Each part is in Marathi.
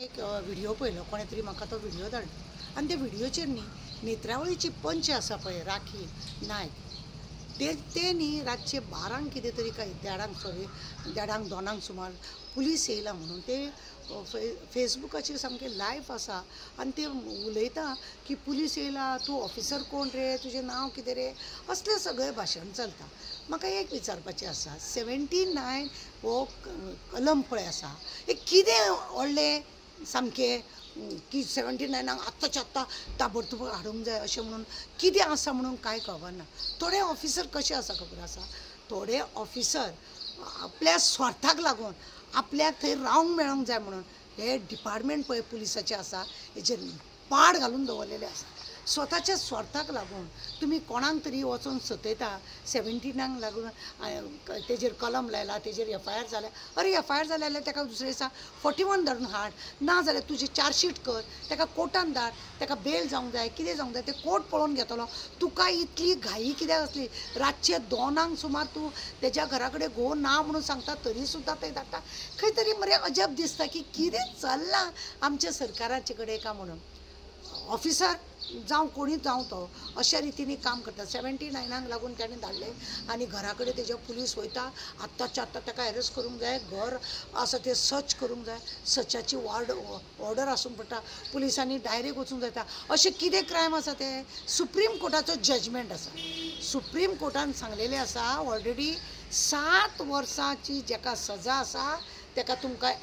एक व्हिडिओ पळयलो कोणे तरी म्हाका तो व्हिडिओ धाडलो आनी त्या व्हिडिओचेर न्ही नेत्रावळीची पंच आसा पळय राखी नायक ते न्ही रातचे 12 कितें तरी काय 1:30 2 सुमार पुलीस येयला म्हणून ते फेसबुकाचेर सामकें लायव्ह आसा आनी ते उलयता की पुलीस येयला तूं ऑफिसर कोण रे तुजें नांव कितें रे असलें सगळें भाशण चलता। म्हाका एक विचारपाचें आसा 79 हो कलम पळय आसा हे कितें व्हडलें सामकें की 79 आत्ताच्या आत्ता ताबडतोब हाडूंक जाय अशें म्हणून कितें आसा म्हणून कांय खबर थोडे ऑफिसर कशें आसा खबर आसा थोडे ऑफिसर आपल्या स्वार्थाक लागून आपल्याक थंय रावंक मेळोंक जाय म्हणून हे डिपार्टमेंट पळय पुलिसाचें आसा हेचेर पाड घालून दवरलेले आसा स्वताच्या स्वार्थाक लागून तुम्ही कोणाक तरी वचून सतयता 79 लागून तेजेर कलम लायला तेजेर FIR जाल्या अरे FIR जाल्या जाल्यार ताका दुसरे दिसा 41 धरून हाड ना जाल्यार तुजी चार्जशीट कर ताका कोर्टान धाड ताका बेल जावंक जाय कितें जावंक जाय ते कोर्ट पळोवन घेतलो तुका इतली घाई कित्याक आसली रातचे 2 सुमार तूं तेज्या घरा कडेन घोव ना म्हणून सांगता तरी सुद्दां ते धाडटा खंय तरी मरे अजब दिसता की कितें चल्लां आमच्या सरकाराचे कडेन काय म्हणून ऑफिसर जावं कोणी जावं तो अशा रितीने काम करता 79 लागून ताणें धाडले आनी घरा कडेन तेजे पुलीस वयता आत्ताच्या आत्ता ताका अरेस्ट करूंक जाय घर आसा ते सर्च करूंक जाय सर्चाची ऑर्डर आसूंक पडटा पुलिसांनी डायरेक्ट वचूंक जाता अशें कितें क्रायम आसा ते सुप्रीम कोर्टाचो जजमेंट आसा सुप्रीम कोर्टान सांगलेलें आसा ऑलरेडी 7 वर्सांची जाका सजा आसा ताका तुमकां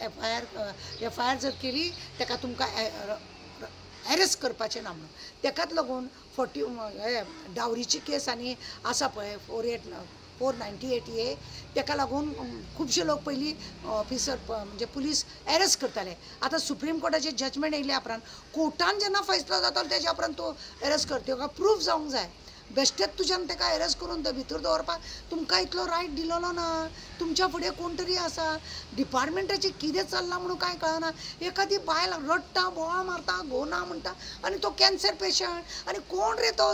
FIR जर केली ताका तुमकां अरेस्ट करपाचें ना म्हणून तेकाच लागून 40 डावरीची केस आनी आसा पळय 498A तेका लागून खुबशे लोक पयलीं ऑफिसर म्हणजे पुलीस अरेस्ट करताले आतां सुप्रीम कोर्टाचें जजमेंट येयल्या उपरांत कोर्टान जेन्ना फैसलो जातलो तेज्या उपरांत तूं अरेस्ट कर तेका प्रूफ जावंक जाय बेश्टेच तुज्यान ताका अरेस्ट करून भितर दवरपाक तुमकां इतलो रायट दिलेलो ना तुमच्या फुडें कोण तरी आसा डिपार्टमेंटाचें कितें चल्लां म्हणून कांय कळना एखादी बायल रडटा बोवाळ मारता घोव ना म्हणटा आनी तो कॅन्सर पेशंट आनी कोण रे तो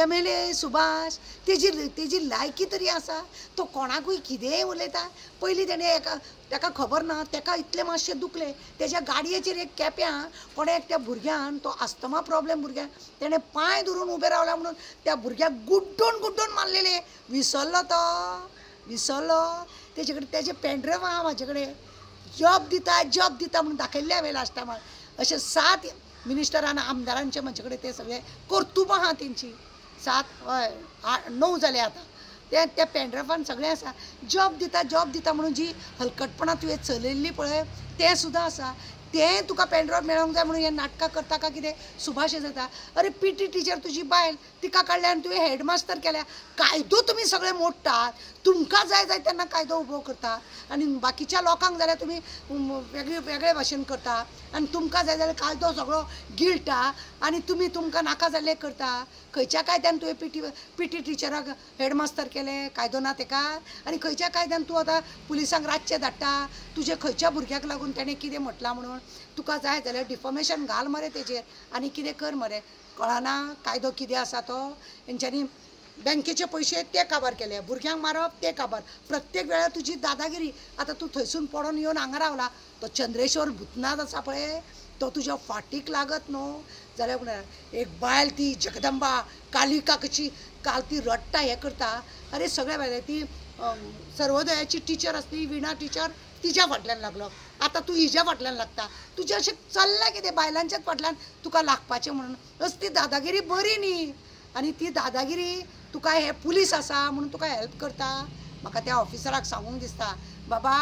MLA सुभाष तेजी लायकी तरी आसा तो कोणाकूय कितेंय उलयता पयलीं तेणें ताका खबर ना ताका इतलें मातशें दुखलें तेज्या गाडयेचेर एक केप्यां कोणे एकट्या भुरग्यान तो आस्थमा प्रॉब्लेम भुरग्याक तेणें पांय धरून उबें रावला म्हणून त्या भुरग्याक गुड्डोन मारलेले विसरलो तेजे कडेन तेजे पेनड्रायव आहा म्हाजे कडेन जॉब दिता म्हणून दाखयल्ले हांवें लास्ट टायमार अशे 7 मिनिस्टरान आमदारांचे म्हजे कडेन ते सगळे कर्तूब आहा तेंची 7 हय 9 जाले आतां त्या पेनड्रायवान सगळें आसा जॉब दिता म्हणून जी हलकटपणां तुवें चलयल्ली पळय तें सुद्दां आसा तें तुका पेनड्रायव मेळोंक जाय म्हणून हें नाटकां करता काय कितें सुभाष जाता अरे PT टिचर तुजी बायल तिका काडल्या आनी तुवें हेडमास्टर केल्या कायदो तुमी सगळे मोडटात तुमकां जाय तेन्ना कायदो उबो करता आनी बाकीच्या लोकांक जाल्यार तुमी वेगळे भाशेन करता आनी तुमकां जाय जाल्यार कायदो सगळो गिळटा आनी तुमकां नाका जाल्लें करता खंयच्या कायद्यान तुवें PT टिचराक हेडमास्टर केलें कायदो ना तेका आनी खंयच्या कायद्यान तूं आतां पुलिसांक रातचें धाडटा तुजे खंयच्या भुरग्याक लागून तेणें कितें म्हटलां म्हणून तुका जाय जाल्यार डिफॉमेशन घाल मरे तेजेर आनी कितें कर मरे कळना कायदो कितें आसा तो हेंच्यांनी बँकेचे पयशे ते काबार केले भुरग्यांक मारप ते काबार प्रत्येक वेळार तुजी दादागिरी आतां तूं थंयसून पडोन येवन हांगा रावला तो चंद्रेश्वर भुतनाथ आसा पळय तो तुज्या फाटीक लागत न्हू जाल्यार एक बायल ती जगदंबा कालिका कशी काल ती रडटा हें करता अरे सगळ्या वेळार ती सर्वोदयाची टिचर आसली विणा टिचर तिच्या फाटल्यान लागलो आतां तूं हिच्या फाटल्यान लागता तुजें अशें चल्लां कितें बायलांच्याच फाटल्यान तुका लागपाचें म्हणून असली दादागिरी बरी न्ही आनी ती दादागिरी तुका हे पुलीस आसा म्हणून तुका हेल्प करता म्हाका त्या ऑफिसराक सांगूंक दिसता बाबा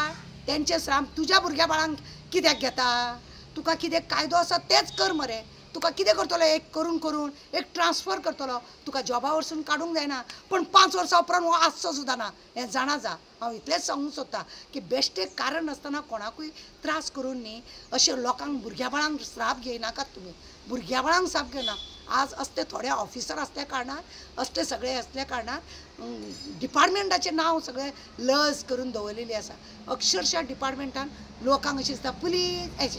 तेंचे श्राम तुज्या भुरग्या बाळांक कित्याक घेता तुका कितें कायदो आसा तेच कर मरे तुका कितें करतलो एक करून एक ट्रान्सफर करतलो तुका जॉबा वरसून काडूंक जायना पण 5 वर्सां उपरांत हो आसचो सुद्दां ना हें जाणा जा हांव इतलेंच सांगूंक सोदतां की बेश्टें कारण नासतना कोणाकूय त्रास करून न्ही अशें लोकांक भुरग्या बाळांक श्राप घेयनाकात तुमी भुरग्या बाळांक श्राप घेयना आज असले थोडे ऑफिसर असल्या कारणान असले सगळे असल्या कारणान डिपार्टमेंटाचें नांव सगळें लज करून दवरलेली आसा अक्षरशः डिपार्टमेंटान लोकांक अशें दिसता पुलीस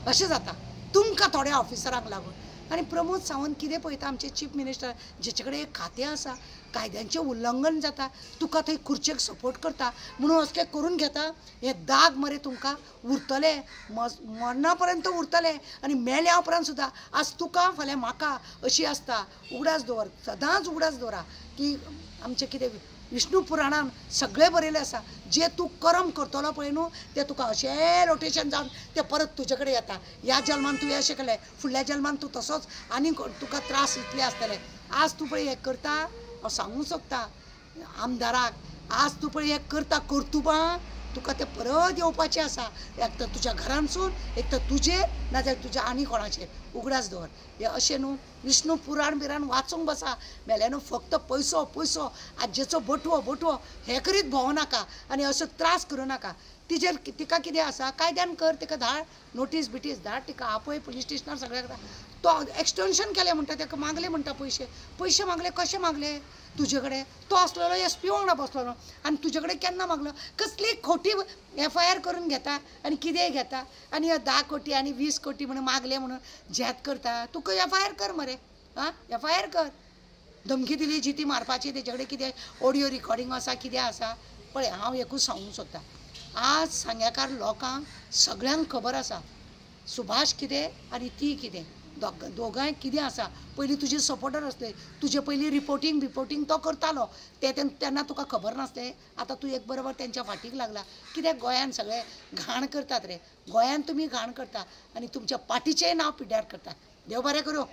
अशें जाता तुमकां थोड्या ऑफिसरांक लागून आनी प्रमोद सावंत कितें पळयता आमचे चीफ मिनिस्टर जेचे कडेन एक खातें आसा कायद्यांचें उल्लंघन जाता तुका थंय खुर्चेक सपोर्ट करता म्हणून असलें करून घेता हे दाग मरे तुमकां उरतले मरणा पर्यंत उरतले आनी मेल्या उपरांत सुद्दां आज तुका फाल्यां म्हाका अशी आसता उगडास दवर सदांच उगडास दवरा की आमचें कितें विष्णू पुराणान सगळें बरयलें आसा जे तूं कर्म करतलो पळय न्हू तें तुका अशें रोटेशन जावन तें परत तुजे कडेन येता ह्या जल्मान तुवें अशें केलें फुडल्या जल्मान तूं तसोच आनी तुका त्रास इतले आसतले आज तूं पळय हें करता हांव सांगूंक सोदता आमदाराक आज तूं पळय हें करता कर्तुबां तुका तें परत येवपाचें आसा एक तर तुज्या घरांतसून एक तर तुजेर नाजाल्यार तुज्या आनी कोणाचेर उगडास दवर हें अशें न्हू विष्णू पुराण बिराण वाचूंक बसा मेले न्हू फक्त पयसो पयसो आजेचो बटवो बटवो हें करीत भोंवो नाका आनी असो त्रास करूं नाका तिजेर तिका कितें आसा कायद्यान कर तिका धाड नोटीस बिटीस धाड तिका आपय पुलीस स्टेशनार सगळ्याक तो एक्सटेंशन केलें म्हणटा ताका मागले म्हणटा पयशे मागले कशे मागले तुजे कडेन तो आसलेलो SP वांगडा बसलेलो आनी तुजे कडेन केन्ना मागलो कसली खोटी FIR करून घेता आनी कितेंय घेता आनी 10 कोटी आनी 20 कोटी म्हणून मागले म्हणून झेत करता तुका FIR कर मरे आं FIR कर धमकी दिली जिती मारपाची तेजे कडेन कितें ऑडियो रिकॉर्डिंग आसा कितें आसा पळय हांव एकूच सांगूंक सोदता आज सांग्याकार लोकांक सगळ्यांक खबर आसा सुभाष कितें आनी ती कितें दोगांय कितें आसा पयलीं तुजे सपोर्टर आसले तुजे पयलीं रिपोर्टींग तो करतालो तेन्ना तुका खबर नासलें आतां तूं एक बरोबर तेंच्या फाटीक लागला कित्याक गोंयान सगळे घाण करतात रे गोंयान तुमी घाण करता आनी तुमच्या पार्टीचेंय नांव पिड्ड्यार करता देव बरें करूं